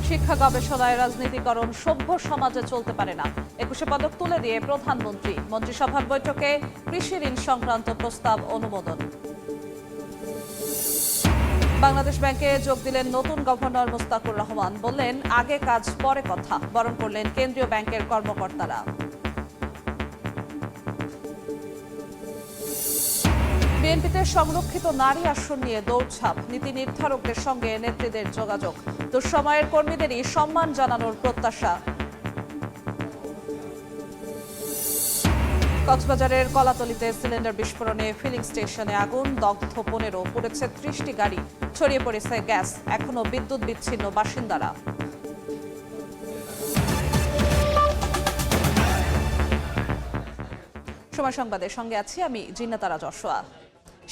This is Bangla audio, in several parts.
শিক্ষা গবেষণায় রাজনীতিকরণ সভ্য সমাজে চলতে পারে না। 21 পদক তুলে দিয়ে প্রধানমন্ত্রী। মন্ত্রিসভার বৈঠকে কৃষি ঋণ সংক্রান্ত প্রস্তাব অনুমোদন। বাংলাদেশ ব্যাংকে যোগ দিলেন নতুন গভর্নর মোস্তাকুর রহমান। বললেন, আগে কাজ পরে কথা। বরণ করলেন কেন্দ্রীয় ব্যাংকের কর্মকর্তারা। বিএনপিতে সংরক্ষিত নারী আসন নিয়ে দৌড়ঝাঁপ। নীতি নির্ধারকদের সঙ্গে নেত্রীদের যোগাযোগ। দুঃসময়ের কর্মীদেরই সম্মান জানানোর প্রত্যাশা। কক্সবাজারের কলাতলিতে সিলিন্ডার বিস্ফোরণে ফিলিং স্টেশনে আগুন। দগ্ধ 15, পুড়েছে 30টি গাড়ি। ছড়িয়ে পড়েছে গ্যাস। এখনো বিদ্যুৎ বিচ্ছিন্ন বাসিন্দারা। সময় সংবাদের সঙ্গে আছি আমি জিন্নাতারা যশোয়া।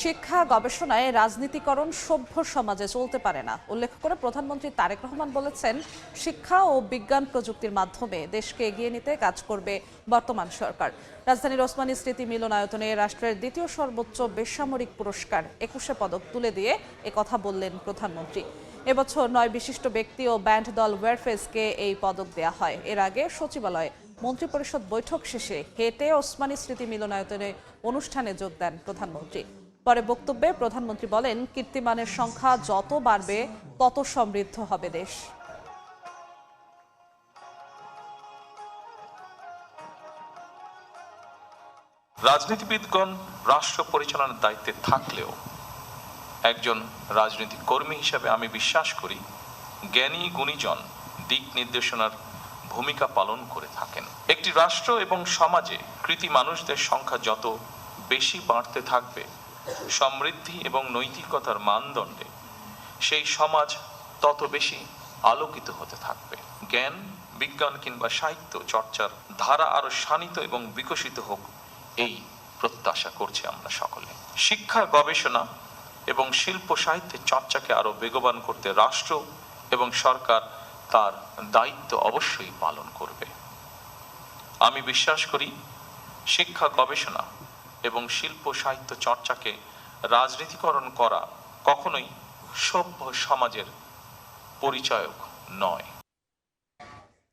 শিক্ষা গবেষণায় রাজনীতিকরণ সভ্য সমাজে চলতে পারে না উল্লেখ করে প্রধানমন্ত্রী তারেক রহমান বলেছেন, শিক্ষা ও বিজ্ঞান প্রযুক্তির মাধ্যমে দেশকে এগিয়ে নিতে কাজ করবে বর্তমান সরকার। রাজধানীর ওসমানী স্মৃতি মিলনায়তনে রাষ্ট্রের দ্বিতীয় সর্বোচ্চ বেসামরিক পুরস্কার 21 পদক তুলে দিয়ে একথা বললেন প্রধানমন্ত্রী। এবছর 9 বিশিষ্ট ব্যক্তি ও ব্যান্ড দল ওয়ারফেজকে এই পদক দেয়া হয়। এর আগে সচিবালয়ে মন্ত্রিপরিষদ বৈঠক শেষে হেঁটে ওসমানী স্মৃতি মিলনায়তনে অনুষ্ঠানে যোগ দেন প্রধানমন্ত্রী। পরে বক্তব্যে প্রধানমন্ত্রী বলেন, কীর্তিমানের সংখ্যা যত বাড়বে তত সমৃদ্ধ হবে দেশ। রাজনীতিবিদগণ রাষ্ট্র পরিচালনার দায়িত্বে থাকলেও একজন রাজনৈতিক কর্মী হিসেবে আমি বিশ্বাস করি জ্ঞানী গুণীজন দিক নির্দেশনার ভূমিকা পালন করে থাকেন। একটি রাষ্ট্র এবং সমাজে কৃতি মানুষদের সংখ্যা যত বেশি বাড়তে থাকবে সমৃদ্ধি এবং নৈতিকতার মানদণ্ডে সেই সমাজ তত বেশি আলোকিত হতে থাকবে। জ্ঞান বিজ্ঞান কিংবা সাহিত্য চর্চার ধারা আরো শানিত এবং বিকশিত হোক, এই প্রত্যাশা করছি আমরা সকলে। শিক্ষা গবেষণা এবং শিল্প সাহিত্যের চর্চাকে আরো বেগবান করতে রাষ্ট্র এবং সরকার তার দায়িত্ব অবশ্যই পালন করবে। আমি বিশ্বাস করি শিক্ষা গবেষণা এবং শিল্প সাহিত্য চর্চাকে রাজনীতিকরণ করা কখনোই সভ্য সমাজের পরিচায়ক নয়।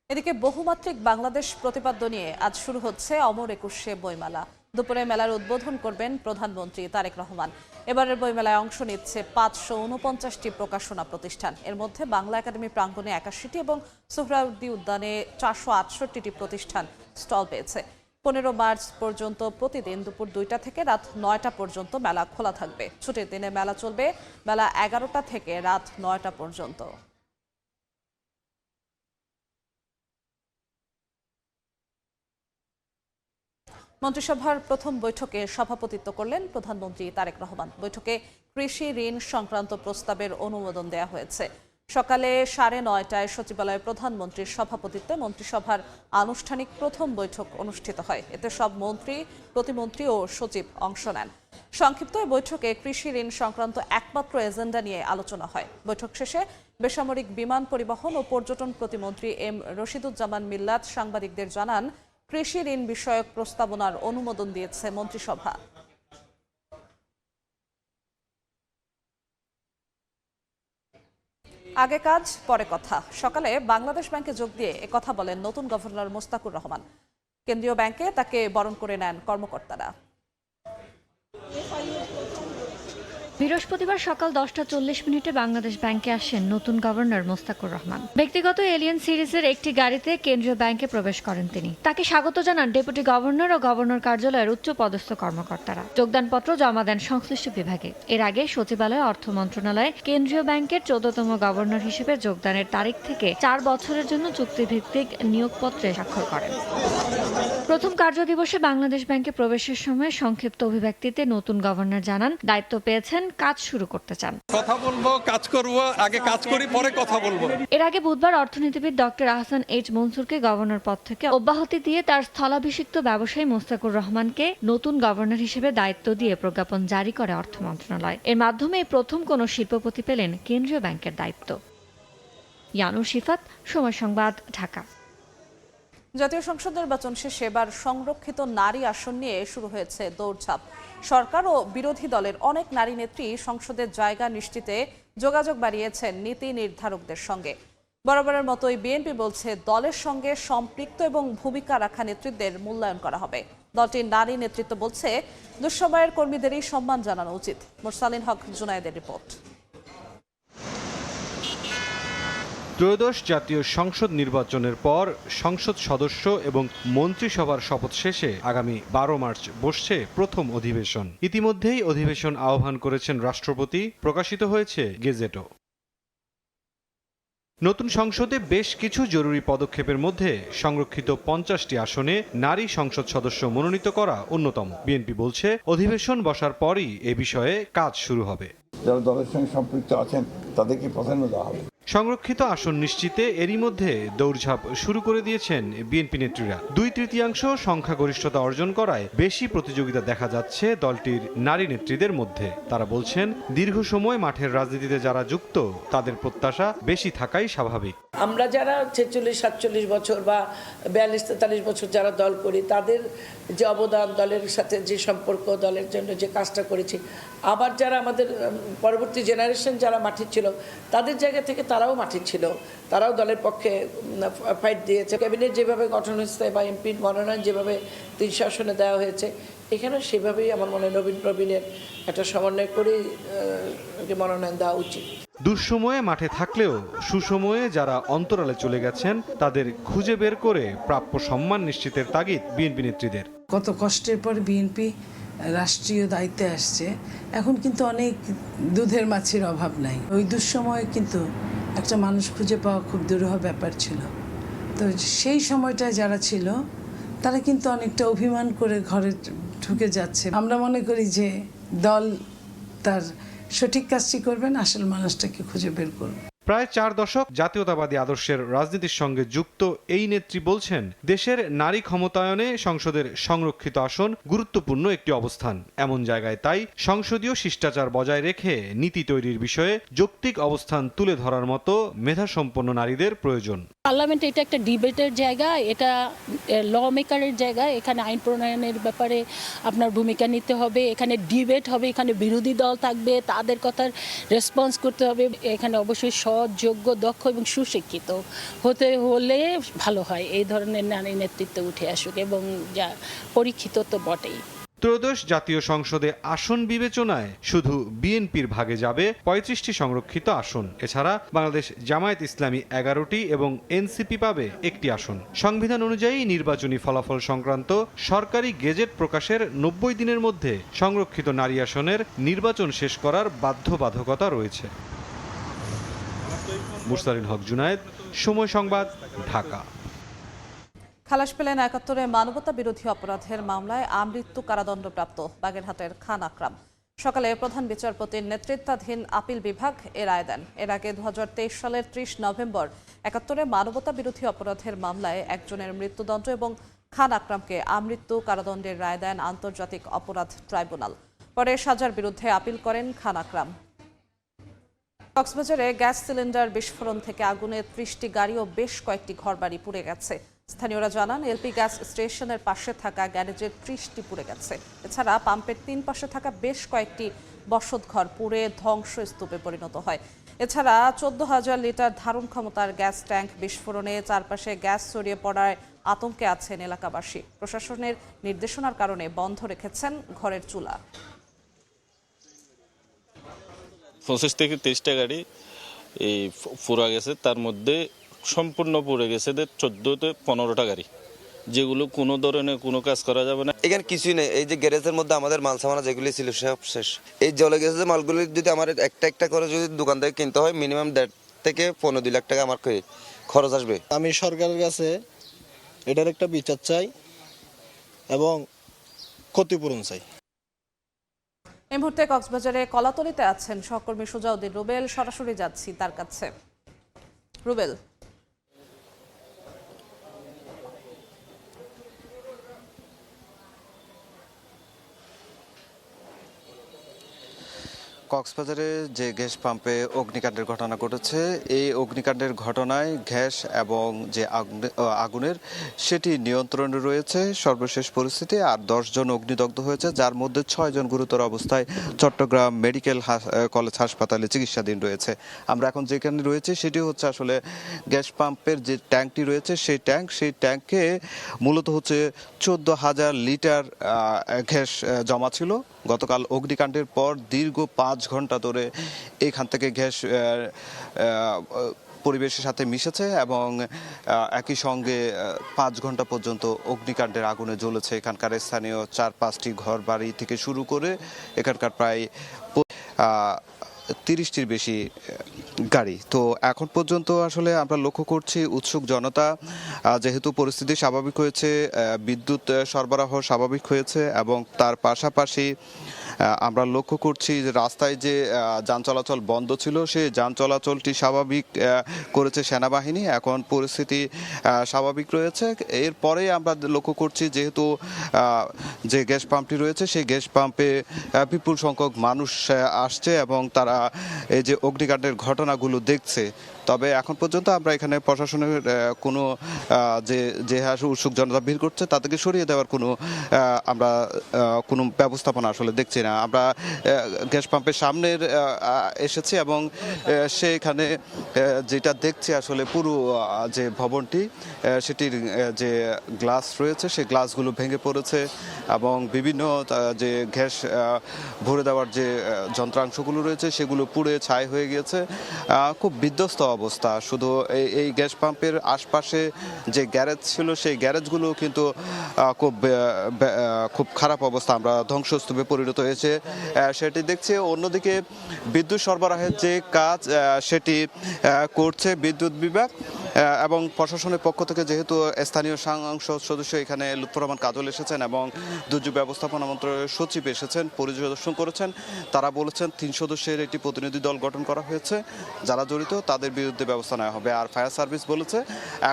এদিকে বহুমাত্রিক বাংলাদেশ প্রতিপাদ্য নিয়ে আজ শুরু হচ্ছে অমর 21 বইমেলা। দুপুরে মেলার উদ্বোধন করবেন প্রধানমন্ত্রী তারেক রহমান। এবারের বইমেলায় অংশ নিচ্ছে 549টি প্রকাশনা প্রতিষ্ঠান। এর মধ্যে বাংলা একাডেমি প্রাঙ্গণে 81টি এবং সোহরাওয়ার্দী উদ্যানে 468টি প্রতিষ্ঠান স্টল পেয়েছে। 15 মার্চ পর্যন্ত প্রতিদিন দুপুর 2টা থেকে রাত 9টা পর্যন্ত মেলা খোলা থাকবে। ছুটির দিনে মেলা চলবে বেলা 11টা থেকে রাত 9টা পর্যন্ত। মন্ত্রিসভার প্রথম বৈঠকে সভাপতিত্ব করলেন প্রধানমন্ত্রী তারেক রহমান। বৈঠকে কৃষি ঋণ সংক্রান্ত প্রস্তাবের অনুমোদন দেওয়া হয়েছে। সকালে 9:30টায় সচিবালয়ে প্রধানমন্ত্রীর সভাপতিত্বে মন্ত্রিসভার আনুষ্ঠানিক প্রথম বৈঠক অনুষ্ঠিত হয়। এতে সব মন্ত্রী, প্রতিমন্ত্রী ও সচিব অংশ নেন। সংক্ষিপ্ত বৈঠকে কৃষি ঋণ সংক্রান্ত একমাত্র এজেন্ডা নিয়ে আলোচনা হয়। বৈঠক শেষে বেসামরিক বিমান পরিবহন ও পর্যটন প্রতিমন্ত্রী এম রশিদুজ্জামান মিল্লাত সাংবাদিকদের জানান, কৃষি ঋণ বিষয়ক প্রস্তাবনার অনুমোদন দিয়েছে মন্ত্রিসভা। আগে কাজ পরে কথা। সকালে বাংলাদেশ ব্যাংকে যোগ দিয়ে একথা বলেন নতুন গভর্নর মোস্তাকুর রহমান। কেন্দ্রীয় ব্যাংকে তাকে বরণ করে নেন কর্মকর্তারা। বৃহস্পতিবার সকাল 10:40 বাংলাদেশ ব্যাংকে আসেন নতুন গভর্নর মোস্তাকুর রহমান। ব্যক্তিগত এলিয়েন সিরিজের একটি গাড়িতে কেন্দ্রীয় ব্যাংকে প্রবেশ করেন তিনি। তাকে স্বাগত জানান ডেপুটি গভর্নর ও গভর্নর কার্যালয়ের উচ্চ পদস্থ কর্মকর্তারা। যোগদানপত্র জমা দেন সংশ্লিষ্ট বিভাগে। এর আগে সচিবালয়, অর্থ মন্ত্রণালয়ে কেন্দ্রীয় ব্যাংকের 14তম গভর্নর হিসেবে যোগদানের তারিখ থেকে 4 বছরের জন্য চুক্তিভিত্তিক নিয়োগপত্রে স্বাক্ষর করেন। প্রথম কার্যদিবসে বাংলাদেশ ব্যাংকে প্রবেশের সময় সংক্ষিপ্ত অভিব্যক্তিতে নতুন গভর্নর জানান, দায়িত্ব পেয়েছেন, কাজ শুরু করতে চান। কথা বলবো, কাজ করব, আগে কাজ করি পরে কথা বলবো। এর আগে বুধবার অর্থনীতিবিদ ডক্টর আহসান এইচ মনসুরকে গভর্নর পদ থেকে অব্যাহতি দিয়ে তার স্থলাভিষিক্ত ব্যবসায়ী মোস্তাকুর রহমানকে নতুন গভর্নর হিসেবে দায়িত্ব দিয়ে প্রজ্ঞাপন জারি করে অর্থ মন্ত্রণালয়। এর মাধ্যমে প্রথম কোনো শিল্পপতি পেলেন কেন্দ্রীয় ব্যাংকের দায়িত্ব। ইয়ানুর শিফাত, সময় সংবাদ, ঢাকা। জাতীয় সংসদ নির্বাচন শেষে এবার সংরক্ষিত নারী আসন নিয়ে শুরু হয়েছে দৌড়ঝাঁপ। সরকার ও বিরোধী দলের অনেক নারী নেত্রী সংসদের জায়গা নিশ্চিতে যোগাযোগ বাড়িয়েছেন নীতি নির্ধারকদের সঙ্গে। বরাবরের মতোই বিএনপি বলছে দলের সঙ্গে সম্পৃক্ত এবং ভূমিকা রাখা নেতৃত্বের মূল্যায়ন করা হবে। দলটির নারী নেতৃত্ব বলছে দুঃসময়ের কর্মীদেরই সম্মান জানানো উচিত। মুরসালিন হক জুনায়েদের রিপোর্ট। ত্রয়োদশ জাতীয় সংসদ নির্বাচনের পর সংসদ সদস্য এবং মন্ত্রিসভার শপথ শেষে আগামী 12 মার্চ বসছে প্রথম অধিবেশন। ইতিমধ্যেই অধিবেশন আহ্বান করেছেন রাষ্ট্রপতি, প্রকাশিত হয়েছে গেজেটও। নতুন সংসদে বেশ কিছু জরুরি পদক্ষেপের মধ্যে সংরক্ষিত 50টি আসনে নারী সংসদ সদস্য মনোনীত করা অন্যতম। বিএনপি বলছে অধিবেশন বসার পরই এ বিষয়ে কাজ শুরু হবে। যারা দলের সঙ্গে সম্পৃক্ত আছেন তাদেরকে প্রাধান্য দেওয়া হবে। সংরক্ষিত আসন নিশ্চিতে এরই মধ্যে দৌড়ঝাঁপ শুরু করে দিয়েছেন বিএনপি নেত্রীরা। 2/3 সংখ্যাগরিষ্ঠতা অর্জন করায় বেশি প্রতিযোগিতা দেখা যাচ্ছে দলটির নারী নেত্রীদের মধ্যে। তারা বলছেন দীর্ঘ সময় মাঠের রাজনীতিতে যারা যুক্ত তাদের প্রত্যাশা বেশি থাকাই স্বাভাবিক। আমরা যারা 46-47 বছর বা 42-43 বছর যারা দল করি, তাদের যে অবদান, দলের সাথে যে সম্পর্ক, দলের জন্য যে কাজটা করেছি, আবার যারা আমাদের পরবর্তী জেনারেশন যারা মাঠে ছিল তাদের জায়গা থেকে তারাও মাঠে ছিল, তারাও দলের পক্ষে ফাইট দিয়েছে। ক্যাবিনেট যেভাবে গঠন হয়েছে বা এমপির মনোনয়ন যেভাবে 300 আসনে দেওয়া হয়েছে, এখানেও সেভাবেই আমার মনে হয় নবীন প্রবীণের একটা সমন্বয় করেই মনোনয়ন দেওয়া উচিত। দুঃসময়ে মাঠে থাকলেও সুসময়ে যারা অন্তরালে চলে গেছেন তাদের খুঁজে বের করে প্রাপ্য সম্মান নিশ্চিতের তাগিদ বিএনপি নেত্রীদের। কত কষ্টের পর বিএনপি রাষ্ট্রীয় দায়িত্বে আসছে, এখন কিন্তু অনেক দুধের মাছের অভাব নাই। ওই দুঃসময়ে কিন্তু একটা মানুষ খুঁজে পাওয়া খুব দুরূহ ব্যাপার ছিল। তো সেই সময়টায় যারা ছিল তারা কিন্তু অনেকটা অভিমান করে ঘরে ঢুকে যাচ্ছে। আমরা মনে করি যে দল তার সঠিক কাজটি করবেন, আসল মানুষটাকে খুঁজে বের করবে। প্রায় 4 দশক জাতীয়তাবাদী আদর্শের রাজনীতির সঙ্গে যুক্ত এই নেত্রী বলছেন দেশের নারী ক্ষমতায়নে সংসদের সংরক্ষিত আসন গুরুত্বপূর্ণ একটি অবস্থান। এমন জায়গায় তাই সংসদীয় শিষ্টাচার বজায় রেখে নীতি তৈরির বিষয়ে যৌক্তিক অবস্থান তুলে ধরার মতো মেধাসম্পন্ন নারীদের প্রয়োজন। পার্লামেন্ট এটা একটা ডিবেটের জায়গা, এটা ল মেকারের জায়গা। এখানে আইন প্রণয়নের ব্যাপারে আপনার ভূমিকা নিতে হবে, এখানে ডিবেট হবে, এখানে বিরোধী দল থাকবে, তাদের কথার রেসপন্স করতে হবে। এখানে অবশ্যই সৎ, যোগ্য, দক্ষ এবং সুশিক্ষিত হতে হলে ভালো হয় এই ধরনের নারী নেতৃত্বে উঠে আসুক, এবং যা পরীক্ষিত তো বটেই। ত্রয়োদশ জাতীয় সংসদে আসন বিবেচনায় শুধু বিএনপির ভাগে যাবে 35টি সংরক্ষিত আসন। এছাড়া বাংলাদেশ জামায়াত ইসলামী 11টি এবং এনসিপি পাবে 1টি আসন। সংবিধান অনুযায়ী নির্বাচনী ফলাফল সংক্রান্ত সরকারি গেজেট প্রকাশের 90 দিনের মধ্যে সংরক্ষিত নারী আসনের নির্বাচন শেষ করার বাধ্যবাধকতা রয়েছে। মুরসালিন হক জুনায়েদ, সময় সংবাদ, ঢাকা। খালাস পেলেন 71-এ মানবতা বিরোধী অপরাধের মামলায় আমৃত্যু কারাদণ্ডপ্রাপ্ত বাগেরহাটের খান আকরাম। সকালে প্রধান বিচারপতির নেতৃত্বাধীন আপিল বিভাগ এ রায় দেন। এর আগে 2023 সালের 30 নভেম্বর 71-এ মানবতা বিরোধী অপরাধের মামলায় একজনের মৃত্যুদণ্ড এবং খান আকরামকে আমৃত্যু কারাদণ্ডের রায় দেন আন্তর্জাতিক অপরাধ ট্রাইব্যুনাল। পরে সাজার বিরুদ্ধে আপিল করেন খান আকরাম। কক্সবাজারে গ্যাস সিলিন্ডার বিস্ফোরণ থেকে আগুনে 30টি গাড়ি ও বেশ কয়েকটি ঘরবাড়ি পুড়ে গেছে। স্থানীয়রা জানান এলপি গ্যাস স্টেশনের পাশে থাকা গ্যারেজের 30টি পুড়ে গেছে। এছাড়া পাম্পের 3 পাশে থাকা বেশ কয়েকটি বসতঘর পুড়ে ধ্বংসস্তূপে পরিণত হয়। এছাড়া 14,000 লিটার ধারণ ক্ষমতার গ্যাস ট্যাঙ্ক বিস্ফোরণে চারপাশে গ্যাস ছড়িয়ে পড়ায় আতঙ্কে আছেন এলাকাবাসী। প্রশাসনের নির্দেশনার কারণে বন্ধ রেখেছেন ঘরের চুলা। 25 থেকে 30টা গাড়ি এই পুরা গেছে, তার মধ্যে সম্পূর্ণ পুড়ে গেছে 14-15টা গাড়ি, যেগুলো কোনো ধরনের কোনো কাজ করা যাবে না। এখানে কিছুই নেই, এই যে গ্যারেজের মধ্যে আমাদের মাল সামানা যেগুলি ছিল সব শেষ। এই জলে গেছে যে মালগুলি যদি আমার একটা করে যদি দোকান থেকে কিনতে হয় মিনিমাম 1.5 থেকে 15-2 লাখ টাকা আমার খরচ আসবে। আমি সরকারের কাছে এটার একটা বিচার চাই এবং ক্ষতিপূরণ চাই। এই মুহূর্তে কক্সবাজারে কলাতলিতে আছেন সহকর্মী সুজাউদ্দিন রুবেল। সরাসরি যাচ্ছি তার কাছে। রুবেল, কক্সবাজারে যে গ্যাস পাম্পে অগ্নিকাণ্ডের ঘটনা ঘটেছে, এই অগ্নিকাণ্ডের ঘটনায় গ্যাস এবং যে আগুনের সেটি নিয়ন্ত্রণে রয়েছে সর্বশেষ পরিস্থিতি। আর 10 জন অগ্নিদগ্ধ হয়েছে, যার মধ্যে 6 জন গুরুতর অবস্থায় চট্টগ্রাম মেডিকেল কলেজ হাসপাতালে চিকিৎসাধীন রয়েছে। আমরা এখন যেখানে রয়েছে সেটি হচ্ছে আসলে গ্যাস পাম্পের যে ট্যাঙ্কটি রয়েছে সেই ট্যাঙ্কে মূলত হচ্ছে 14,000 লিটার গ্যাস জমা ছিল। গতকাল অগ্নিকাণ্ডের পর দীর্ঘ 5 ঘন্টা ধরে এখান থেকে গ্যাস পরিবেশের সাথে মিশেছে এবং একই সঙ্গে 5 ঘন্টা পর্যন্ত অগ্নিকাণ্ডের আগুনে জ্বলেছে এখানকার স্থানীয় 4-5টি ঘর বাড়ি থেকে শুরু করে এখানকার প্রায় 30টির বেশি গাড়ি। তো এখন পর্যন্ত আসলে আমরা লক্ষ্য করছি উৎসুক জনতা, যেহেতু পরিস্থিতি স্বাভাবিক হয়েছে, বিদ্যুৎ সরবরাহ স্বাভাবিক হয়েছে এবং তার পাশাপাশি আমরা লক্ষ্য করছি যে রাস্তায় যে যান চলাচল বন্ধ ছিল সেই যান চলাচলটি স্বাভাবিক করেছে সেনাবাহিনী। এখন পরিস্থিতি স্বাভাবিক রয়েছে। এরপরে আমরা লক্ষ্য করছি যেহেতু যে গ্যাস পাম্পটি রয়েছে সেই গ্যাস পাম্পে বিপুল সংখ্যক মানুষ আসছে এবং তারা এই যে অগ্নিকাণ্ডের ঘটনাগুলো দেখছে। তবে এখন পর্যন্ত আমরা এখানে প্রশাসনের কোনো যে উৎসুক জনতা ভিড় করছে তাদেরকে সরিয়ে দেওয়ার আমরা কোনো ব্যবস্থাপনা আসলে দেখছি না। আমরা গ্যাস পাম্পের সামনের এসেছি এবং সেখানে যেটা দেখছি আসলে পুরো যে ভবনটি সেটির যে গ্লাস রয়েছে সেই গ্লাসগুলো ভেঙে পড়েছে এবং বিভিন্ন যে গ্যাস ভরে দেওয়ার যে যন্ত্রাংশগুলো রয়েছে সেগুলো পুড়ে ছাই হয়ে গিয়েছে। খুব বিধ্বস্ত অবস্থা। শুধু এই গ্যাস পাম্পের আশপাশে যে গ্যারেজ ছিল সেই গ্যারেজগুলো কিন্তু খুব খারাপ অবস্থা, আমরা ধ্বংসস্তূপে পরিণত হয়েছে সেটি দেখছি। অন্যদিকে বিদ্যুৎ সরবরাহের যে কাজ সেটি করছে বিদ্যুৎ বিভাগ এবং প্রশাসনের পক্ষ থেকে, যেহেতু স্থানীয় সংসদ সদস্য এখানে লুৎফর রহমান কাজল এসেছেন এবং দুর্যোগ ব্যবস্থাপনা মন্ত্রণালয়ের সচিব এসেছেন, পরিদর্শন করেছেন। তারা বলেছেন 3 সদস্যের একটি প্রতিনিধি দল গঠন করা হয়েছে, যারা জড়িত তাদের বিরুদ্ধে ব্যবস্থা নেওয়া হবে। আর ফায়ার সার্ভিস বলেছে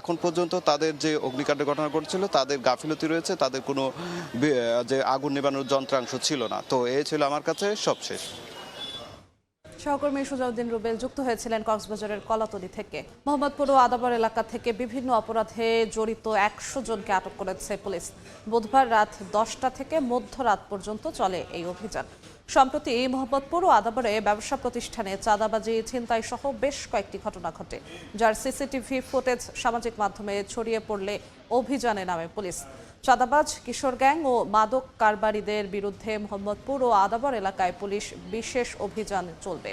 এখন পর্যন্ত তাদের যে অগ্নিকাণ্ডের ঘটনা ঘটেছিল তাদের গাফিলতি রয়েছে, তাদের কোনো যে আগুন নেভানোর যন্ত্রাংশ ছিল না। তো এই ছিল আমার কাছে সবশেষ। সহকর্মী সুজাউদ্দিন রুবেল যুক্ত হয়েছিলেন কক্সবাজারের কলাতলী থেকে। মোহাম্মদপুর ও আদাবর এলাকা থেকে বিভিন্ন অপরাধে জড়িত 100 জনকে আটক করেছে পুলিশ। বুধবার রাত 10টা থেকে মধ্যরাত পর্যন্ত চলে এই অভিযান। সম্প্রতি মোহাম্মদপুর ও আদাবরে ব্যবসা প্রতিষ্ঠানে চাঁদাবাজি, ছিনতাই সহ বেশ কয়েকটি ঘটনা ঘটে, যার সিসিটিভি ফুটেজ সামাজিক মাধ্যমে ছড়িয়ে পড়লে অভিযানে নামে পুলিশ। চাঁদাবাজ, কিশোর গ্যাং ও মাদক কারবারিদের বিরুদ্ধে মোহাম্মদপুর ও আদাবর এলাকায় পুলিশ বিশেষ অভিযান চলবে।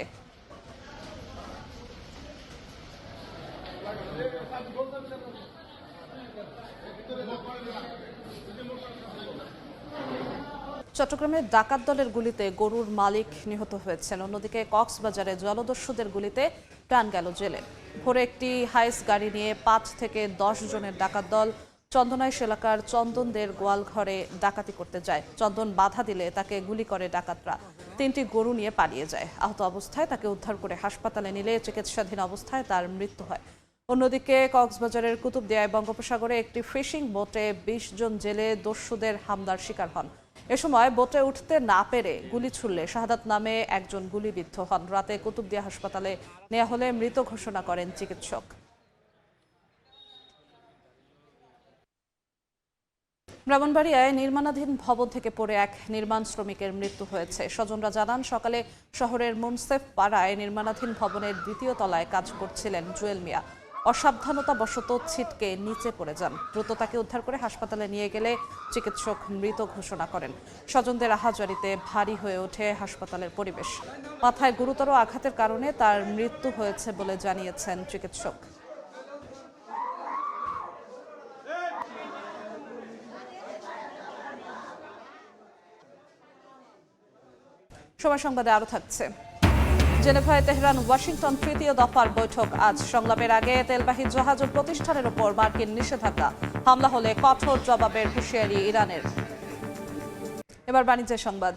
চট্টগ্রামে ডাকাত দলের গুলিতে গরুর মালিক নিহত হয়েছেন। অন্যদিকে কক্সবাজারে জলদস্যুদের গুলিতে প্রাণ গেল জেলে। ভোরে একটি হাইস গাড়ি নিয়ে 5 থেকে 10 জনের ডাকাত দল চন্দনাইশ এলাকার চন্দনদের গোয়ালঘরে ডাকাতি করতে যায়। চন্দন বাধা দিলে তাকে গুলি করে ডাকাতরা। 3টি গরু নিয়ে পালিয়ে যায়। আহত অবস্থায় তাকে উদ্ধার করে হাসপাতালে নিলে চিকিৎসাধীন অবস্থায় তার মৃত্যু হয়। অন্যদিকে কক্সবাজারের কুতুবদিয়ায় বঙ্গোপসাগরে একটি ফিশিং বোটে 20 জন জেলে দস্যুদের হামলার শিকার হন। এ সময় বোটে উঠতে না পেরে গুলি ছুড়লে শাহাদাত নামে একজন গুলিবিদ্ধ হন। রাতে কুতুবদিয়া হাসপাতালে নেওয়া হলে মৃত ঘোষণা করেন চিকিৎসক। ব্রাহ্মণবাড়িয়ায় নির্মাণাধীন ভবন থেকে পড়ে এক নির্মাণ শ্রমিকের মৃত্যু হয়েছে। স্বজনরা জানান, সকালে শহরের মুনসেফ পাড়ায় নির্মাণাধীন ভবনের 2য় তলায় কাজ করছিলেন জুয়েল মিয়া। অসাবধানতাবশত ছিটকে নিচে পড়ে যান। দ্রুত তাকে উদ্ধার করে হাসপাতালে নিয়ে গেলে চিকিৎসক মৃত ঘোষণা করেন। স্বজনদের আহাজারিতে ভারী হয়ে ওঠে হাসপাতালের পরিবেশ। মাথায় গুরুতর আঘাতের কারণে তার মৃত্যু হয়েছে বলে জানিয়েছেন চিকিৎসক। সময় সংবাদে আরো থাকছে। জেনেভায় তেহরান ওয়াশিংটন 3য় দফার বৈঠক আজ। সংলাপের আগে তেলবাহী জাহাজ ও প্রতিষ্ঠানের উপর মার্কিন নিষেধাজ্ঞা। হামলা হলে কঠোর জবাবের হুঁশিয়ারি ইরানের। এবার বাণিজ্যের সংবাদ।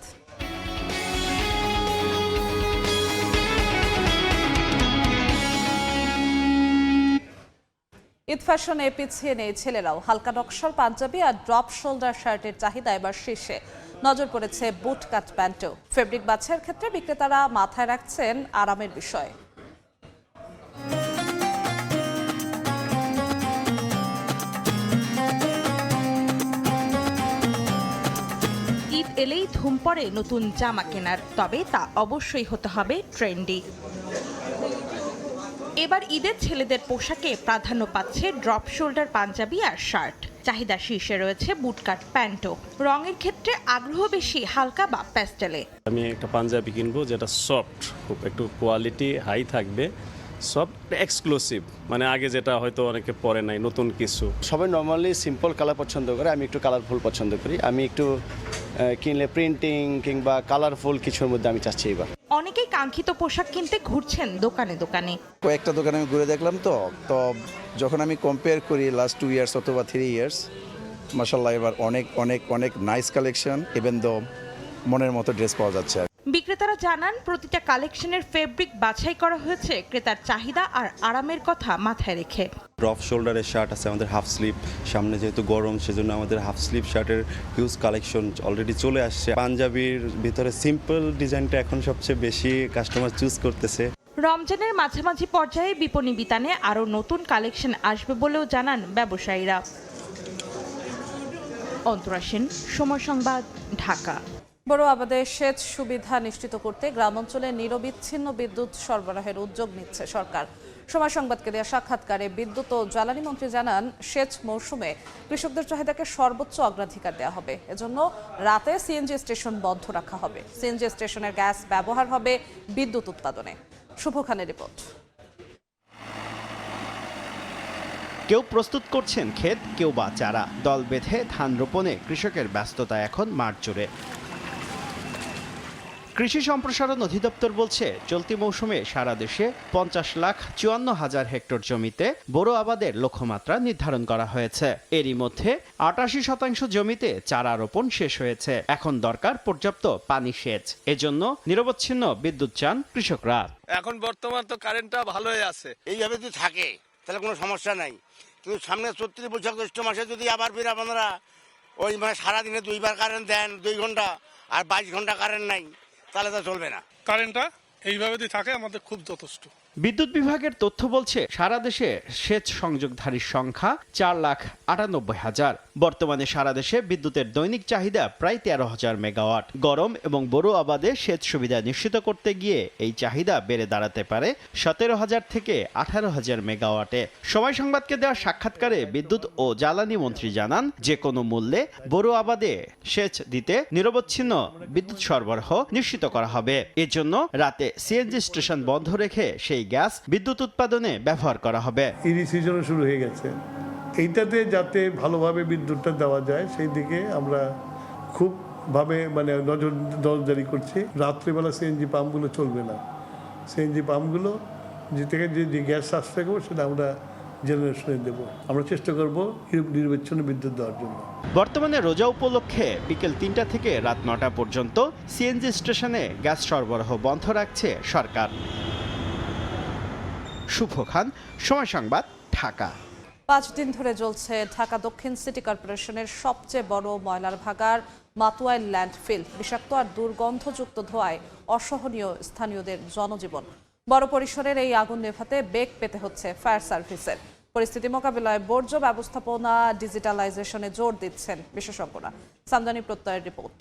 ঈদ ফ্যাশনে পিছিয়ে নেই ছেলেরাও। হালকা নকশার পাঞ্জাবি আর ড্রপ শোল্ডার শার্টের চাহিদা এবার শীর্ষে। নজর পড়েছে বুট কাট প্যান্টও। ফেব্রিক বাছাইয়ের ক্ষেত্রে বিক্রেতারা মাথায় রাখছেন আরামের বিষয়। ঈদ এলেই ধুম পড়ে নতুন জামা কেনার, তবে তা অবশ্যই হতে হবে ট্রেন্ডি। এবার ঈদের ছেলেদের পোশাকে প্রাধান্য পাচ্ছে ড্রপ শোল্ডার পাঞ্জাবি আর শার্ট। চাহিদা শীর্ষে রয়েছে বুটকাট প্যান্টও। রঙের ক্ষেত্রে আগ্রহ বেশি হালকা বা প্যাস্টেলে। আমি একটা পাঞ্জাবি কিনবো যেটা সফট, খুব একটু কোয়ালিটি হাই থাকবে, সফট এক্সক্লুসিভ, মানে আগে যেটা হয়তো অনেকে পরে নাই, নতুন কিছু। সবাই নর্মালি সিম্পল কালার পছন্দ করে, আমি একটু কালারফুল পছন্দ করি। আমি একটু কিনলে প্রিন্টিং কিংবা কালারফুল কিছুর মধ্যে আমি চাচ্ছি এবার। অনেকেই কাঙ্ক্ষিত পোশাক কিনতে ঘুরছেন দোকানে দোকানে। কয়েকটা দোকানে আমি ঘুরে দেখলাম, তো যখন আমি কম্পেয়ার করি লাস্ট 2 ইয়ার্স অথবা 3 ইয়ার্স, মাশাআল্লাহ এবার অনেক অনেক অনেক নাইস কালেকশন, ইভেন দো মনের মতো ড্রেস পাওয়া যাচ্ছে। বিক্রেতারা জানান প্রতিটা কালেকশনের ফেব্রিক বাছাই করা হয়েছে ক্রেতার চাহিদা আর আরামের কথা মাথায় রেখে। ড্রপ শোল্ডারের শার্ট আছে, আমাদের হাফ স্লিভ, সামনে যেহেতু গরম সেজন্য আমাদের হাফ স্লিভ শার্টের হিউজ কালেকশন অলরেডি চলে আসছে। পাঞ্জাবির ভিতরে সিম্পল ডিজাইনটা এখন সবচেয়ে বেশি কাস্টমার চুজ করতেছে। রমজানের মাঝামাঝি পর্যায়ে বিপণী বিতানে আরও নতুন কালেকশন আসবে বলেও জানান ব্যবসায়ীরা। অন্তরা সেন, সময় সংবাদ, ঢাকা। বড় আবাদের সেচ সুবিধা নিশ্চিত করতে গ্রামাঞ্চলে নিরবিচ্ছিন্ন বিদ্যুৎ সরবরাহের উদ্যোগ নিচ্ছে সরকার। সময় সংবাদকে দেওয়া সাক্ষাৎকারে বিদ্যুৎ ও জ্বালানি মন্ত্রী জানান, সেচ মৌসুমে কৃষকদের চাহিদাকে সর্বোচ্চ অগ্রাধিকার দেওয়া হবে। এজন্য রাতে সিএনজি স্টেশন বন্ধ রাখা হবে। সিএনজি স্টেশনের গ্যাস ব্যবহার হবে বিদ্যুৎ উৎপাদনে। শুভ খানের রিপোর্ট। কেউ প্রস্তুত করছেন ক্ষেত, কেউ বা চারা। দল বেঁধে ধান রোপণে কৃষকের ব্যস্ততা এখন মাঠ জুড়ে। কৃষি সম্প্রসারণ অধিদপ্তর বলছে, চলতি মৌসুমে সারা দেশে 50,54,000 হেক্টর জমিতে বোরো আবাদের লক্ষ্যমাত্রা নির্ধারণ করা হয়েছে। এরই মধ্যে 88% জমিতে চারা রোপণ শেষ হয়েছে। এখন দরকার পর্যাপ্ত পানি সেচ। এজন্য নিরবচ্ছিন্ন বিদ্যুৎ চান কৃষকরা। এখন বর্তমান তো কারেন্টটা ভালোই আছে, এইভাবে যদি থাকে তাহলে কোনো সমস্যা নাই। কিন্তু সামনে 34 বৈশাখ জ্যৈষ্ঠ মাসে যদি আবার ফির আপনারা ওই মানে সারাদিনে 2 বার কারেন্ট দেন, 2 ঘন্টা আর 22 ঘন্টা কারেন্ট নাই, তাহলে তো চলবে না। কারেন্টটা এইভাবে যদি থাকে আমাদের খুব যথেষ্ট। বিদ্যুৎ বিভাগের তথ্য বলছে, সারা দেশে সেচ সংযোগধারীর সংখ্যা 4,98,000। বর্তমানে সারা দেশে বিদ্যুতের দৈনিক চাহিদা প্রায় 13,000 মেগাওয়াট। গরম এবং বোরো আবাদে সেচ সুবিধা নিশ্চিত করতে গিয়ে এই চাহিদা বেড়ে দাঁড়াতে পারে 17,000 থেকে 18,000 মেগাওয়াটে। সময় সংবাদকে দেওয়া সাক্ষাৎকারে বিদ্যুৎ ও জ্বালানি মন্ত্রী জানান, যে কোনো মূল্যে বোরো আবাদে সেচ দিতে নিরবচ্ছিন্ন বিদ্যুৎ সরবরাহ নিশ্চিত করা হবে। এজন্য রাতে সিএনজি স্টেশন বন্ধ রেখে সেই গ্যাস বিদ্যুৎ উৎপাদনে ব্যবহার করা হবে। ইরি সিজনও শুরু হয়ে গেছে, এইটাতে যাতে ভালোভাবে বিদ্যুৎটা দেওয়া যায় সেই দিকে আমরা খুব ভাবে মানে নজরদারি করছি। রাত্রিবেলা সিএনজি পাম্পগুলো চলবে না। সিএনজি পাম্পগুলো যে থেকে যে গ্যাস সাশ্রয় করবো সেটা আমরা জেনারেশনে দেব। আমরা চেষ্টা করব নিরবচ্ছিন্ন বিদ্যুৎ দেওয়ার জন্য। বর্তমানে রোজা উপলক্ষে বিকেল 3টা থেকে রাত 9টা পর্যন্ত সিএনজি স্টেশনে গ্যাস সরবরাহ বন্ধ রাখছে সরকার। শুভ খান, সময় সংবাদ, ঢাকা। 5 দিন ধরে চলছে ঢাকা দক্ষিণ সিটি কর্পোরেশনের সবচেয়ে বড় ময়লার ভাগার মাতুয়াইল ল্যান্ডফিল। বিষাক্ত আর দুর্গন্ধযুক্ত ধোঁয়ায় অসহনীয় স্থানীয়দের জনজীবন। বড় পরিসরের এই আগুন নেভাতে বেগ পেতে হচ্ছে ফায়ার সার্ভিসের। পরিস্থিতি মোকাবিলায় বর্জ্য ব্যবস্থাপনা ডিজিটালাইজেশনে জোর দিচ্ছেন বিশেষজ্ঞরা। সামদানি প্রত্যয়ের রিপোর্ট।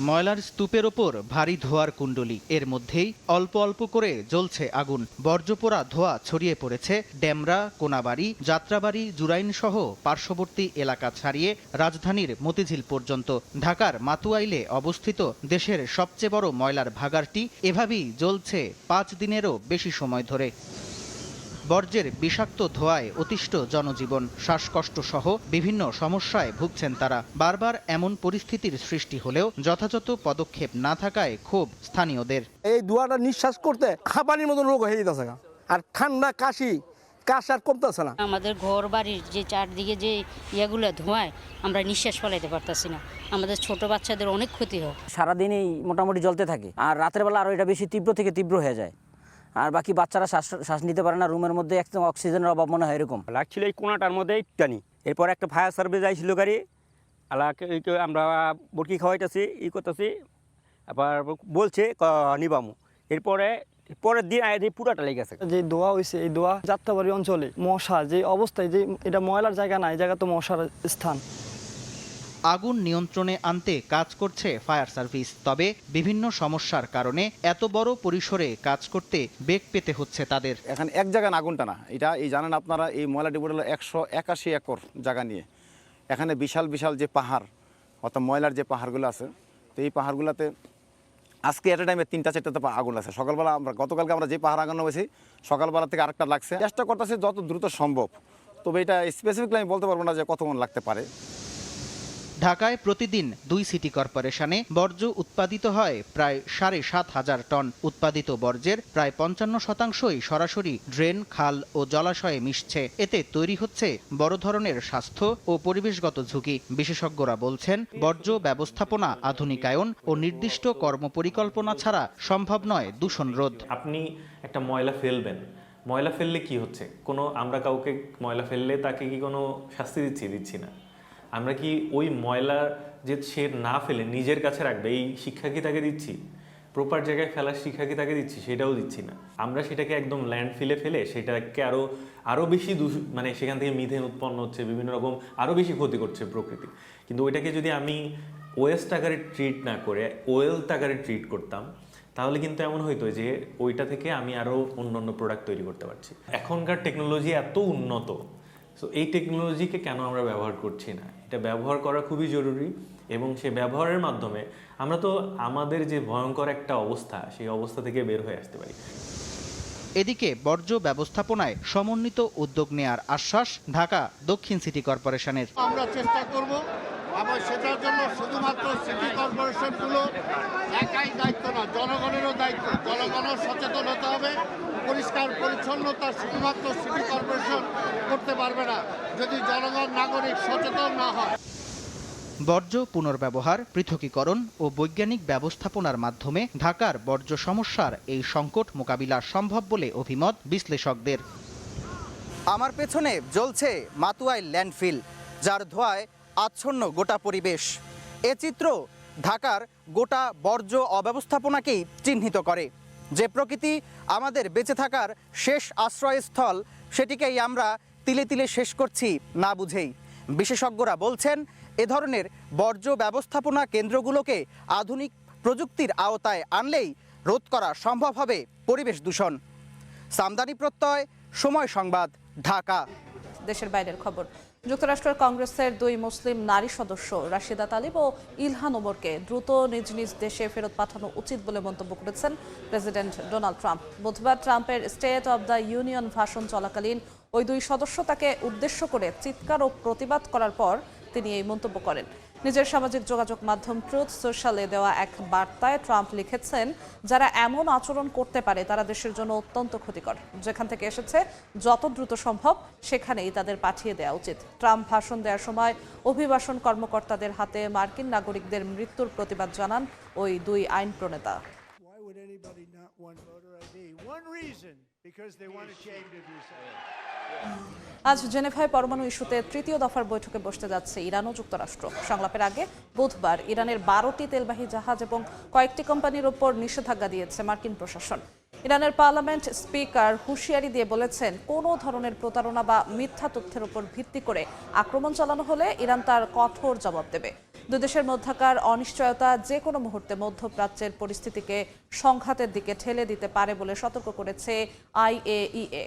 ময়লার স্তূপের ওপর ভারী ধোঁয়ার কুণ্ডলী, এর মধ্যেই অল্প অল্প করে জ্বলছে আগুন। বর্জ্যপোড়া ধোঁয়া ছড়িয়ে পড়েছে ডেমরা, কোনাবাড়ি, যাত্রাবাড়ি, জুরাইন সহ পার্শ্ববর্তী এলাকা ছাড়িয়ে রাজধানীর মতিঝিল পর্যন্ত। ঢাকার মাতুয়াইলে অবস্থিত দেশের সবচেয়ে বড় ময়লার ভাগারটি এভাবেই জ্বলছে 5 দিনেরও বেশি সময় ধরে। বর্জ্যের বিষাক্ত ধোঁয়ায় অতিষ্ঠ জনজীবন, শ্বাসকষ্ট সহ বিভিন্ন সমস্যায় ভুগছেন তারা। বারবার এমন পরিস্থিতির সৃষ্টি হলেও যথাযথ পদক্ষেপ না থাকায় ক্ষোভ স্থানীয়দের। এই ধোঁয়াটা নিঃশ্বাস করতে হাঁপানির মতন রোগ হয়ে যেতেছে, আর ঠান্ডা কাশি কাজ আর কমতেছে না। আমাদের ঘর বাড়ির যে চারদিকে যে ইয়েগুলো ধোঁয়ায় আমরা নিঃশ্বাস ফেলাইতে পারতাছি না, আমাদের ছোট বাচ্চাদের অনেক ক্ষতি হয়। সারাদিনই মোটামুটি জ্বলতে থাকে, আর রাতের বেলা আরও এটা বেশি তীব্র থেকে তীব্র হয়ে যায়, আর বাকি বাচ্চারা শ্বাস নিতে পারে না, রুমের মধ্যে একদম অক্সিজেনের অভাব মনে হয় এরকম লাগছিল। এই কোনাটার মধ্যে টানি, এরপর একটা ফায়ার সার্ভিস আইছিল গাড়ি, আমরা বরকি খাওয়াইতেছি করতেছি, আবার বলছে নিবামু, এরপরে পরের দিন আয় পুরাটা লেগে গেছে। যে দোয়া হয়েছে এই দোয়া যাত্রাবাড়ি অঞ্চলে মশা যে অবস্থায়, যে এটা ময়লার জায়গা না, এই জায়গা তো মশার স্থান। আগুন নিয়ন্ত্রণে আনতে কাজ করছে ফায়ার সার্ভিস, তবে বিভিন্ন সমস্যার কারণে এত বড় পরিসরে কাজ করতে বেগ পেতে হচ্ছে তাদের। এখন এক জায়গা আগুনটা না, এটা এই জানেন আপনারা, এই ময়লা ডিপোটা 181 একর জায়গা নিয়ে, এখানে বিশাল বিশাল যে পাহাড় অর্থাৎ ময়লার যে পাহাড়গুলো আছে, তো এই পাহাড়গুলোতে আজকে একটা টাইমে 3-4টা আগুন আছে। সকালবেলা গতকালকে আমরা যে পাহাড় আগুন হয়েছি, সকালবেলা থেকে আরেকটা লাগছে। চেষ্টা করতেছি যত দ্রুত সম্ভব, তবে এটা স্পেসিফিকলি আমি বলতে পারবো না যে কতক্ষণ লাগতে পারে। ঢাকায় প্রতিদিন 2 সিটি কর্পোরেশনে বর্জ্য উৎপাদিত হয় প্রায় 7,500 টন। উৎপাদিত বর্জ্যের প্রায় 55%ই সরাসরি ড্রেন, খাল ও জলাশয়ে মিশছে। এতে তৈরি হচ্ছে বড় ধরনের স্বাস্থ্য ও পরিবেশগত ঝুঁকি। বিশেষজ্ঞরা বলছেন, বর্জ্য ব্যবস্থাপনা, আধুনিকায়ন ও নির্দিষ্ট কর্মপরিকল্পনা ছাড়া সম্ভব নয় দূষণ রোধ। আপনি একটা ময়লা ফেলবেন, ময়লা ফেললে কি হচ্ছে? আমরা কাউকে ময়লা ফেললে তাকে কি কোনো শাস্তি দিচ্ছি না। আমরা কি ওই ময়লা যে সে না ফেলে নিজের কাছে রাখবে এই শিক্ষা কি তাকে দিচ্ছি? প্রপার জায়গায় ফেলার শিক্ষা কি তাকে দিচ্ছি? সেটাও দিচ্ছি না। আমরা সেটাকে একদম ল্যান্ডফিলে ফেলে সেটাকে আরও বেশি মানে সেখান থেকে মিথেন উৎপন্ন হচ্ছে, বিভিন্ন রকম আরও বেশি ক্ষতি করছে প্রকৃতি। কিন্তু ওইটাকে যদি আমি ওয়েস্ট আকারে ট্রিট না করে ওয়েলথ আকারে ট্রিট করতাম, তাহলে কিন্তু এমন হইতো যে ওইটা থেকে আমি আরও অন্য প্রোডাক্ট তৈরি করতে পারছি। এখনকার টেকনোলজি এত উন্নত, সো এই টেকনোলজিকে কেন আমরা ব্যবহার করছি না? এটা ব্যবহার করা খুবই জরুরি, এবং সে ব্যবহারের মাধ্যমে আমরা তো আমাদের যে ভয়ঙ্কর একটা অবস্থা, সেই অবস্থা থেকে বের হয়ে আসতে পারি। এদিকে বর্জ্য ব্যবস্থাপনায় সমন্বিত উদ্যোগ নেয়ার আশ্বাস ঢাকা দক্ষিণ সিটি কর্পোরেশনের। আমরা চেষ্টা করব, আবার সেটার জন্য শুধুমাত্র সিটি কর্পোরেশনগুলো একাই দায়িত্ব না, জনগণেরও দায়িত্ব। জনগণও সচেতন হতে হবে। পরিষ্কার পরিচ্ছন্নতা শুধুমাত্র সিটি কর্পোরেশন করতে পারবে না যদি জনগণ, নাগরিক সচেতন না হয়। বর্জ্য পুনর্ব্যবহার, পৃথকীকরণ ও বৈজ্ঞানিক ব্যবস্থাপনার মাধ্যমে ঢাকার বর্জ্য সমস্যার এই সংকট মোকাবিলা সম্ভব বলে অভিমত বিশ্লেষকদের। আমার পেছনে জ্বলছে মাতুয়াইল ল্যান্ডফিল, যার ধোঁয়ায় আচ্ছন্ন গোটা পরিবেশ। এ চিত্র ঢাকার গোটা বর্জ্য অব্যবস্থাপনাকেই চিহ্নিত করে। যে প্রকৃতি আমাদের বেঁচে থাকার শেষ আশ্রয়স্থল, সেটিকেই আমরা তিলে তিলে শেষ করছি না বুঝেই। বিশেষজ্ঞরা বলছেন, এ ধরনের বর্জ্য ব্যবস্থাপনা কেন্দ্রগুলোকে আধুনিক প্রযুক্তির আওতায় আনলেই রোধ করা সম্ভব হবে পরিবেশ দূষণ। সামদানি প্রত্যয়, সময় সংবাদ, ঢাকা। দেশের বাইরের খবর। যুক্তরাষ্ট্রের কংগ্রেসের 2 মুসলিম নারী সদস্য রাশিদা তালিব ও ইলহান ওমরকে দ্রুত নিজ নিজ দেশে ফেরত পাঠানো উচিত বলে মন্তব্য করেছেন প্রেসিডেন্ট ডোনাল্ড ট্রাম্প। বুধবার ট্রাম্পের স্টেট অব দ্য ইউনিয়ন ভাষণ চলাকালীন ওই 2 সদস্য তাকে উদ্দেশ্য করে চিৎকার ও প্রতিবাদ করার পর তিনি এই মন্তব্য করেন। নিজের সামাজিক যোগাযোগ মাধ্যম ট্রুথ সোশ্যালে দেওয়া এক বার্তায় ট্রাম্প লিখেছেন, যারা এমন আচরণ করতে পারে তারা দেশের জন্য অত্যন্ত ক্ষতিকর। যেখান থেকে এসেছে যত দ্রুত সম্ভব সেখানেই তাদের পাঠিয়ে দেওয়া উচিত। ট্রাম্প ভাষণ দেওয়ার সময় অভিবাসন কর্মকর্তাদের হাতে মার্কিন নাগরিকদের মৃত্যুর প্রতিবাদ জানান ওই 2 আইন প্রণেতা। আজ জেনেভায় পরমাণু ইস্যুতে 3য় দফার বৈঠকে বসতে যাচ্ছে ইরান ও যুক্তরাষ্ট্র। সংলাপের আগে বুধবার ইরানের 12টি তেলবাহী জাহাজ এবং কয়েকটি কোম্পানির ওপর নিষেধাজ্ঞা দিয়েছে মার্কিন প্রশাসন। ইরানের পার্লামেন্ট স্পিকার হুঁশিয়ারি দিয়ে বলেছেন, কোনো ধরনের প্রতারণা বা মিথ্যা তথ্যের উপর ভিত্তি করে আক্রমণ চালানো হলে ইরান তার কঠোর জবাব দেবে। 2 দেশের মধ্যকার অনিশ্চয়তা যে কোনো মুহূর্তে মধ্যপ্রাচ্যের পরিস্থিতিকে সংঘাতের দিকে ঠেলে দিতে পারে বলে সতর্ক করেছে IAEA।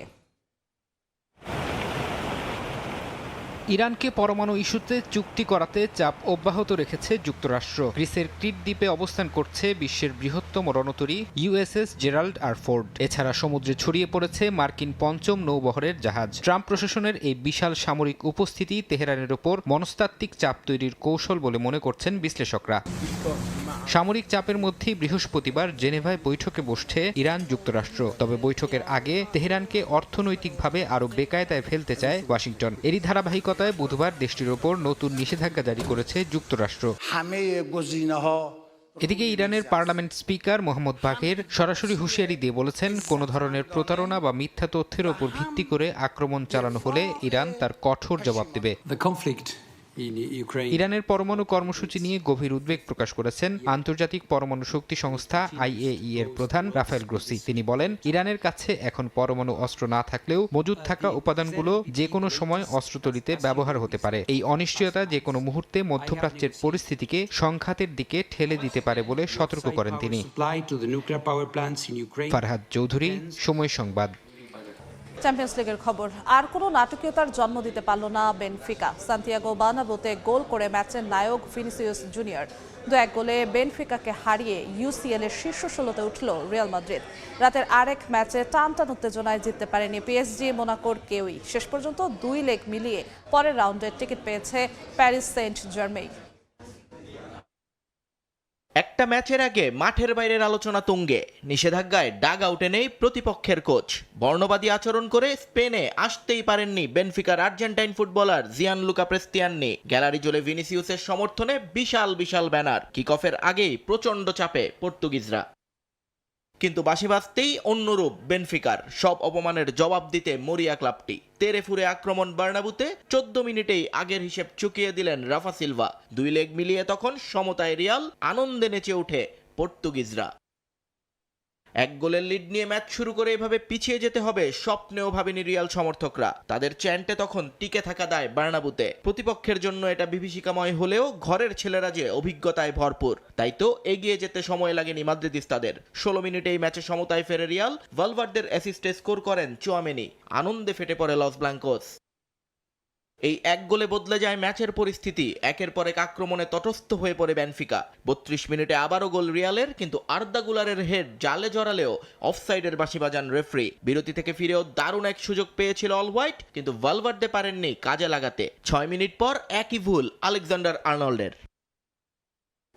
ইরানকে পরমাণু ইস্যুতে চুক্তি করাতে চাপ অব্যাহত রেখেছে যুক্তরাষ্ট্র। গ্রিসের ক্রিট দ্বীপে অবস্থান করছে বিশ্বের বৃহত্তম রণতরী USS জেরাল্ড আর ফোর্ড। এছাড়া সমুদ্রে ছড়িয়ে পড়েছে মার্কিন 5ম নৌবহরের জাহাজ। ট্রাম্প প্রশাসনের এই বিশাল সামরিক উপস্থিতি তেহরানের ওপর মনস্তাত্ত্বিক চাপ তৈরির কৌশল বলে মনে করছেন বিশ্লেষকরা। সামরিক চাপের মধ্যে বৃহস্পতিবার জেনেভায় বৈঠকে বসছে ইরান যুক্তরাষ্ট্র। তবে বৈঠকের আগে তেহরানকে অর্থনৈতিকভাবে আরও বেকায়দায় ফেলতে চায় ওয়াশিংটন। এরই ধারাবাহিকতায় বুধবার দেশটির ওপর নতুন নিষেধাজ্ঞা জারি করেছে যুক্তরাষ্ট্র। এদিকে ইরানের পার্লামেন্ট স্পিকার মোহাম্মদ বাঘের সরাসরি হুঁশিয়ারি দিয়ে বলেছেন, কোনো ধরনের প্রতারণা বা মিথ্যা তথ্যের ওপর ভিত্তি করে আক্রমণ চালানো হলে ইরান তার কঠোর জবাব দেবে। ইরানের পরমাণু কর্মসূচি নিয়ে গভীর উদ্বেগ প্রকাশ করেছেন আন্তর্জাতিক পরমাণু শক্তি সংস্থা IAEA এর প্রধান রাফায়েল গ্রোসি। তিনি বলেন, ইরানের কাছে এখন পরমাণু অস্ত্র না থাকলেও মজুদ থাকা উপাদানগুলো যে কোনো সময় অস্ত্র তৈরিতে ব্যবহার হতে পারে। এই অনিশ্চয়তা যে কোনো মুহূর্তে মধ্যপ্রাচ্যের পরিস্থিতিকে সংঘাতের দিকে ঠেলে দিতে পারে বলে সতর্ক করেন তিনি। ফারহাদ চৌধুরী, সময় সংবাদ। চ্যাম্পিয়ন্স লিগের খবর। আর কোনো নাটকীয়তার জন্ম দিতে পারল না বেনফিকা। সান্তিয়াগো বার্নাব্যুতে গোল করে ম্যাচের নায়ক ভিনিসিয়াস জুনিয়র। 2-1 গোলে বেনফিকাকে হারিয়ে UCL এর শীর্ষ 16তে উঠল রিয়াল মাদ্রিদ। রাতের আরেক ম্যাচে টানটান উত্তেজনায় জিততে পারেনি PSG, মোনাকোর কেউই। শেষ পর্যন্ত 2 লেগ মিলিয়ে পরের রাউন্ডের টিকিট পেয়েছে প্যারিস সেন্ট জার্মেই। একটা ম্যাচের আগে মাঠের বাইরের আলোচনা তুঙ্গে। নিষেধাজ্ঞায় ডাগ আউটে নেই প্রতিপক্ষের কোচ। বর্ণবাদী আচরণ করে স্পেনে আসতেই পারেননি বেনফিকার আর্জেন্টাইন ফুটবলার জিয়ানলুকা প্রেস্তিয়ানি। গ্যালারি জুড়ে ভিনিসিয়াসের সমর্থনে বিশাল বিশাল ব্যানার। কিক অফের আগেই প্রচণ্ড চাপে পর্তুগিজরা। কিন্তু বাঁশি বাজতেই অন্যরূপ বেনফিকার। সব অপমানের জবাব দিতে মরিয়া ক্লাবটি। তেরে ফুরে আক্রমণ বার্নাব্যুতে 14 মিনিটেই আগের হিসেব চুকিয়ে দিলেন রাফা সিলভা। 2 লেগ মিলিয়ে তখন সমতায় রিয়াল, আনন্দে নেচে ওঠে পর্তুগিজরা। 1 গোলের লিড নিয়ে ম্যাচ শুরু করে এভাবে পিছিয়ে যেতে হবে স্বপ্নেও ভাবেনি রিয়াল সমর্থকরা। তাদের চ্যান্টে তখন টিকে থাকা দায় বার্নাব্যুতে। প্রতিপক্ষের জন্য এটা বিভীষিকাময় হলেও ঘরের ছেলেরা যে অভিজ্ঞতায় ভরপুর, তাই তো এগিয়ে যেতে সময় লাগেনি মাদ্রিদিস্তাদের। 16 মিনিটেই ম্যাচে সমতায় ফেরে রিয়াল। ভালভার্দের অ্যাসিস্টে স্কোর করেন চুয়ামেনি। আনন্দে ফেটে পড়ে লস ব্লাঙ্কোস। এই 1 গোলে বদলে যায় ম্যাচের পরিস্থিতি। একের পর এক আক্রমণে তটস্থ হয়ে পড়ে বেনফিকা। 32 মিনিটে আবারও গোল রিয়ালের, কিন্তু আর্দা গুলারের হেড জালে জড়ালেও অফসাইডের বাঁশি বাজান রেফারি। বিরতি থেকে ফিরেও দারুণ এক সুযোগ পেয়েছিল অল হোয়াইট, কিন্তু ভালভার্দে পারেননি কাজে লাগাতে। 6 মিনিট পর একই ভুল আলেকজান্ডার আর্নল্ডের।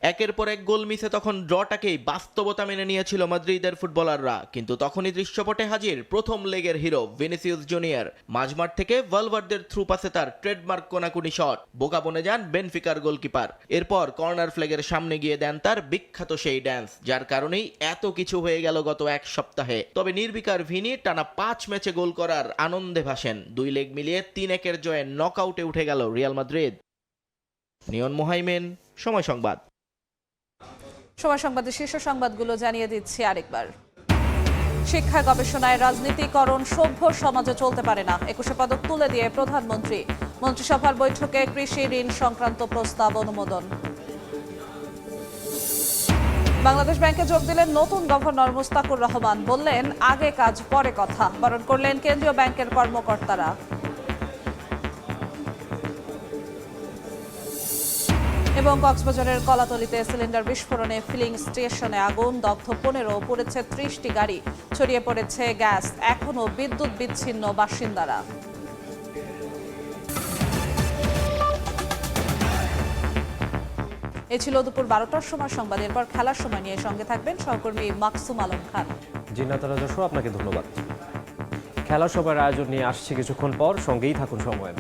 একের পর এক গোল মিসে তখন ড্রটাকেই বাস্তবতা মেনে নিয়েছিল মাদ্রিদের ফুটবলাররা। কিন্তু তখনই দৃশ্যপটে হাজির প্রথম লেগের হিরো ভিনিসিয়াস জুনিয়র। মাঝমাঠ থেকে ভালভার্দের থ্রু পাসে তার ট্রেডমার্ক কোনাকুনি শট। বোকা বনে যান বেনফিকার গোলকিপার। এরপর কর্নার ফ্ল্যাগের সামনে গিয়ে দেন তার বিখ্যাত সেই ড্যান্স, যার কারণেই এত কিছু হয়ে গেল গত 1 সপ্তাহে। তবে নির্বিকার ভিনি টানা 5 ম্যাচে গোল করার আনন্দে ভাসেন। 2 লেগ মিলিয়ে 3-1 জয়ে নকআউটে উঠে গেল রিয়াল মাদ্রিদ। নিয়ন মোহাইমেন, সময় সংবাদ। সময় সংবাদের শীর্ষ সংবাদগুলো জানিয়ে দিচ্ছি আরেকবার। শিক্ষা গবেষণায় রাজনীতিকরণ সভ্য সমাজে চলতে পারে না। 21 পদক তুলে দিয়ে প্রধানমন্ত্রী। মন্ত্রিসভার বৈঠকে কৃষি ঋণ সংক্রান্ত প্রস্তাব অনুমোদন। বাংলাদেশ ব্যাংকে যোগ দিলেন নতুন গভর্নর মুস্তাকুর রহমান। বললেন, আগে কাজ পরে কথা। বারণ করলেন কেন্দ্রীয় ব্যাংকের কর্মকর্তারা। এবং কক্সবাজারের কলাতলিতে সিলিন্ডার বিস্ফোরণে ফিলিং স্টেশনে আগুন। দগ্ধ 15, পড়েছে 30টি গাড়ি। ছড়িয়ে পড়েছে গ্যাস। এখনও বিদ্যুৎ বিচ্ছিন্ন বাসিন্দারা। এ ছিল দুপুর 12টার সময় সংবাদ। এরপর খেলার সময় নিয়ে সঙ্গে থাকবেন সহকর্মী মাকসুম আলম খান। জিন্নাতারা যশোর, আপনাকে ধন্যবাদ। খেলার সময়ের আয়োজন নিয়ে আসছে কিছুক্ষণ পর, সঙ্গেই থাকুন সময়।